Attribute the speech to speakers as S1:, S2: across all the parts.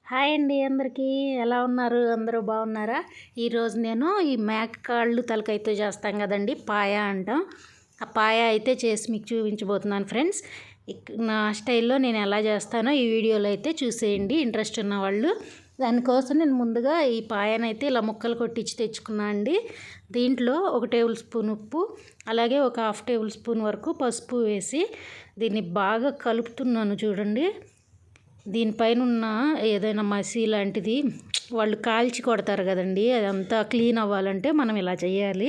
S1: Hi అండి అందరికీ. ఎలా ఉన్నారు? అందరూ బాగున్నారా? ఈరోజు నేను ఈ మేక కాళ్ళు తలకాయతో చేస్తాం కదండి, పాయ అంటాం. ఆ పాయ అయితే చేసి మీకు చూపించబోతున్నాను ఫ్రెండ్స్. నా స్టైల్లో నేను ఎలా చేస్తానో ఈ వీడియోలో అయితే చూసేయండి ఇంట్రెస్ట్ ఉన్న వాళ్ళు. దానికోసం నేను ముందుగా ఈ పాయనైతే ఇలా ముక్కలు కొట్టించి తెచ్చుకున్నా అండి. దీంట్లో 1 టేబుల్ స్పూన్ ఉప్పు, అలాగే ఒక 1/2 టేబుల్ స్పూన్ వరకు పసుపు వేసి దీన్ని బాగా కలుపుతున్నాను చూడండి. దీనిపైన ఉన్న ఏదైనా మసి లాంటిది వాళ్ళు కాల్చి కొడతారు కదండి, అదంతా క్లీన్ అవ్వాలంటే మనం ఇలా చేయాలి.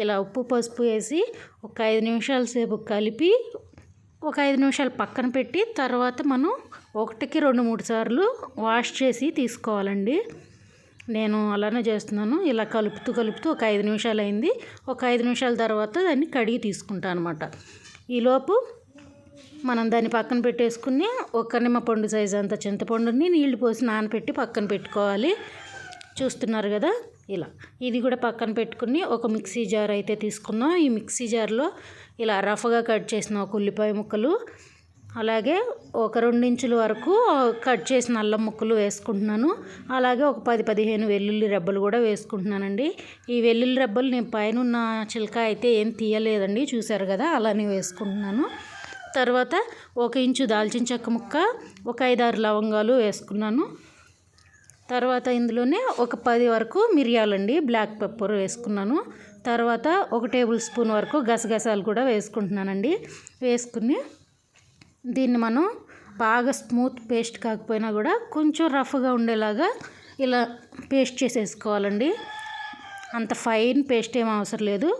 S1: ఇలా ఉప్పు పసుపు వేసి ఒక 5 నిమిషాల సేపు కలిపి ఒక 5 నిమిషాలు పక్కన పెట్టి తర్వాత మనం 1కి 2-3 సార్లు వాష్ చేసి తీసుకోవాలండి. నేను అలానే చేస్తున్నాను. ఇలా కలుపుతూ ఒక 5 నిమిషాలు అయింది. ఒక 5 నిమిషాల తర్వాత దాన్ని కడిగి తీసుకుంటాను అనమాట. ఈలోపు మనం దాన్ని పక్కన పెట్టేసుకుని ఒక నిమ్మపండు సైజు అంత చింతపండుని నీళ్లు పోసి నానబెట్టి పక్కన పెట్టుకోవాలి. చూస్తున్నారు కదా, ఇలా ఇది కూడా పక్కన పెట్టుకుని ఒక మిక్సీ జార్ అయితే తీసుకున్నాం. ఈ మిక్సీ జార్లో ఇలా రఫ్గా కట్ చేసిన ఒక ఉల్లిపాయ ముక్కలు, అలాగే ఒక 2 ఇంచుల వరకు కట్ చేసిన అల్లం ముక్కలు వేసుకుంటున్నాను. అలాగే ఒక 10-15 వెల్లుల్లి రెబ్బలు కూడా వేసుకుంటున్నానండి. ఈ వెల్లుల్లి రెబ్బలు నేను పైన ఉన్న చిలక అయితే ఏం తీయలేదండి, చూసారు కదా, అలానే వేసుకుంటున్నాను. తర్వాత 1 ఇంచు దాల్చిన చెక్క ముక్క, ఒక 5-6 లవంగాలు వేసుకున్నాను. తర్వాత ఇందులోనే ఒక 10 వరకు మిరియాలండి, బ్లాక్ పెప్పర్ వేసుకున్నాను. తర్వాత 1 టేబుల్ స్పూన్ వరకు గసగసాలు కూడా వేసుకుంటున్నానండి. వేసుకుని దీన్ని మనం బాగా స్మూత్ పేస్ట్ కాకపోయినా కూడా కొంచెం రఫ్గా ఉండేలాగా ఇలా పేస్ట్ చేసేసుకోవాలండి. అంత ఫైన్ పేస్ట్ ఏం అవసరం లేదు.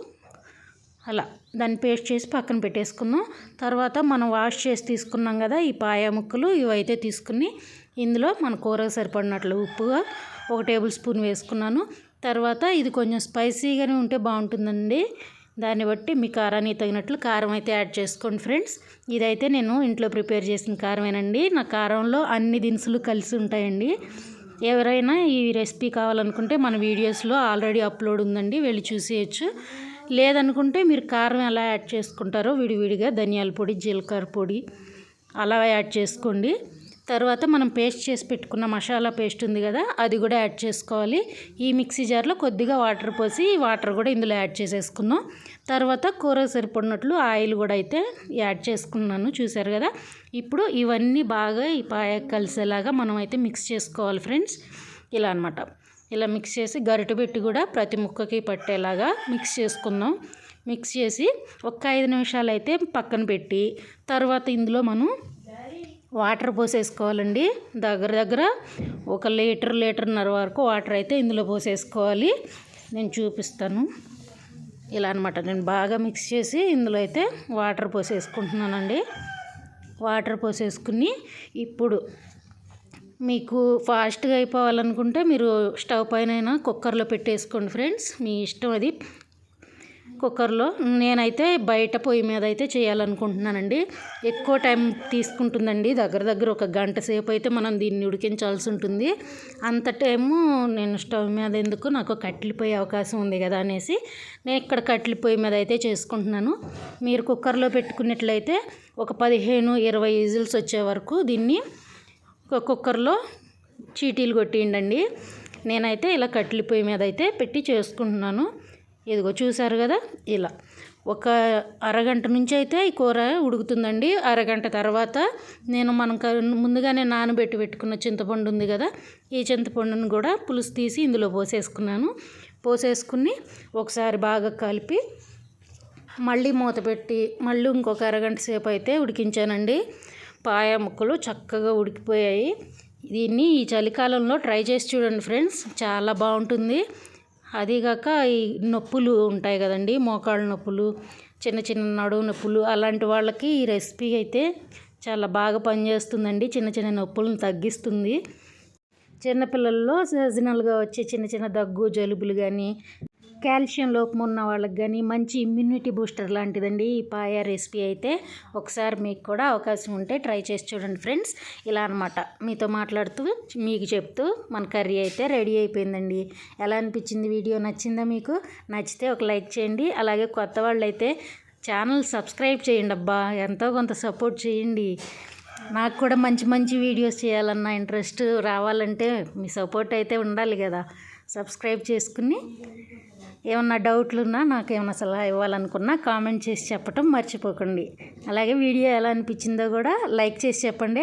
S1: అలా దాన్ని పేస్ట్ చేసి పక్కన పెట్టేసుకున్నాం. తర్వాత మనం వాష్ చేసి తీసుకున్నాం కదా ఈ పాయ ముక్కలు, ఇవైతే తీసుకుని ఇందులో మన కూరకు సరిపడినట్లు ఉప్పుగా 1 టేబుల్ స్పూన్ వేసుకున్నాను. తర్వాత ఇది కొంచెం స్పైసీగానే ఉంటే బాగుంటుందండి. దాన్ని బట్టి మీ కారానికి తగినట్లు కారం అయితే యాడ్ చేసుకోండి ఫ్రెండ్స్. ఇదైతే నేను ఇంట్లో ప్రిపేర్ చేసిన కారమేనండి. నా కారంలో అన్ని దినుసులు కలిసి ఉంటాయండి. ఎవరైనా ఈ రెసిపీ కావాలనుకుంటే మన వీడియోస్లో ఆల్రెడీ అప్లోడ్ ఉందండి, వెళ్ళి చూసేయచ్చు. లేదనుకుంటే మీరు కారం ఎలా యాడ్ చేసుకుంటారో విడివిడిగా ధనియాల పొడి, జీలకర్ర పొడి అలా యాడ్ చేసుకోండి. తర్వాత మనం పేస్ట్ చేసి పెట్టుకున్న మసాలా పేస్ట్ ఉంది కదా, అది కూడా యాడ్ చేసుకోవాలి. ఈ మిక్సీ జార్లో కొద్దిగా వాటర్ పోసి వాటర్ కూడా ఇందులో యాడ్ చేసేసుకున్నాం. తర్వాత కూరకు సరిపడినట్లు ఆయిల్ కూడా అయితే యాడ్ చేసుకున్నాను, చూసారు కదా. ఇప్పుడు ఇవన్నీ బాగా ఈ పాయ కలిసేలాగా మనం అయితే మిక్స్ చేసుకోవాలి ఫ్రెండ్స్. ఇలా అనమాట. ఇలా మిక్స్ చేసి గరిటె పెట్టి కూడా ప్రతి ముక్కకి పట్టేలాగా మిక్స్ చేసుకుందాం. మిక్స్ చేసి ఒక 5 నిమిషాలు అయితే పక్కన పెట్టి తర్వాత ఇందులో మనం వాటర్ పోసేసుకోవాలండి. దగ్గర ఒక లీటర్న్నర వరకు వాటర్ అయితే ఇందులో పోసేసుకోవాలి. నేను చూపిస్తాను. ఇలా అనమాట. నేను బాగా మిక్స్ చేసి ఇందులో అయితే వాటర్ పోసేసుకుంటున్నానండి. వాటర్ పోసేసుకుని ఇప్పుడు మీకు ఫాస్ట్గా అయిపోవాలనుకుంటే మీరు స్టవ్ పైన కుక్కర్లో పెట్టేసుకోండి ఫ్రెండ్స్, మీ ఇష్టం అది. కుక్కర్లో నేనైతే బయట పొయ్యి మీద అయితే చేయాలనుకుంటున్నానండి. ఎక్కువ టైం తీసుకుంటుందండి, దగ్గర ఒక గంట సేపు అయితే మనం దీన్ని ఉడికించాల్సి ఉంటుంది. అంత టైము నేను స్టవ్ మీద ఎందుకు, నాకు కట్టెలిపోయే అవకాశం ఉంది కదా అనేసి నేను ఇక్కడ కట్టెలిపోయి మీద అయితే చేసుకుంటున్నాను. మీరు కుక్కర్లో పెట్టుకున్నట్లయితే ఒక 15-20 విజిల్స్ వచ్చే వరకు దీన్ని ఒక కుక్కర్లో చీటీలు కొట్టిండండి. నేనైతే ఇలా కట్టెల పొయ్యి మీద అయితే పెట్టి చేసుకుంటున్నాను. ఇదిగో చూసారు కదా, ఇలా ఒక అరగంట నుంచి అయితే ఈ కూర ఉడుకుతుందండి. అరగంట తర్వాత నేను మనం ముందుగానే నానబెట్టి పెట్టుకున్న చింతపండు ఉంది కదా, ఈ చింతపండును కూడా పులుసు తీసి ఇందులో పోసేసుకున్నాను. పోసేసుకుని ఒకసారి బాగా కలిపి మళ్ళీ మూత పెట్టి మళ్ళీ ఇంకొక అరగంట సేపు అయితే ఉడికించానండి. పాయ ముక్కలు చక్కగా ఉడికిపోయాయి. దీన్ని ఈ చలికాలంలో ట్రై చేసి చూడండి ఫ్రెండ్స్, చాలా బాగుంటుంది. అదీగాక ఈ నొప్పులు ఉంటాయి కదండి, మోకాళ్ళ నొప్పులు, చిన్న నడుము నొప్పులు, అలాంటి వాళ్ళకి ఈ రెసిపీ అయితే చాలా బాగా పనిచేస్తుందండి. చిన్న నొప్పులను తగ్గిస్తుంది. చిన్నపిల్లల్లో సీజనల్గా వచ్చే చిన్న దగ్గు జలుబులు కానీ, కాల్షియం లోపం ఉన్న వాళ్ళకి కానీ మంచి ఇమ్యూనిటీ బూస్టర్ లాంటిదండి ఈ పాయ రెసిపీ అయితే. ఒకసారి మీకు కూడా అవకాశం ఉంటే ట్రై చేసి చూడండి ఫ్రెండ్స్. ఇలా అనమాట, మీతో మాట్లాడుతూ మీకు చెప్తూ మన కర్రీ అయితే రెడీ అయిపోయిందండి. ఎలా అనిపించింది వీడియో? నచ్చిందా మీకు? నచ్చితే ఒక లైక్ చేయండి. అలాగే కొత్త వాళ్ళు అయితే ఛానల్ సబ్స్క్రైబ్ చేయండి అబ్బా, ఎంతో కొంత సపోర్ట్ చేయండి. నాకు కూడా మంచి మంచి వీడియోస్ చేయాలన్న ఇంట్రెస్ట్ రావాలంటే మీ సపోర్ట్ అయితే ఉండాలి కదా. సబ్స్క్రైబ్ చేసుకుని ఏమన్నా డౌట్లు ఉన్నా, నాకు ఏమన్నా సలహా ఇవ్వాలనుకున్నా కామెంట్ చేసి చెప్పటం మర్చిపోకండి. అలాగే వీడియో ఎలా అనిపించిందో కూడా లైక్ చేసి చెప్పండి.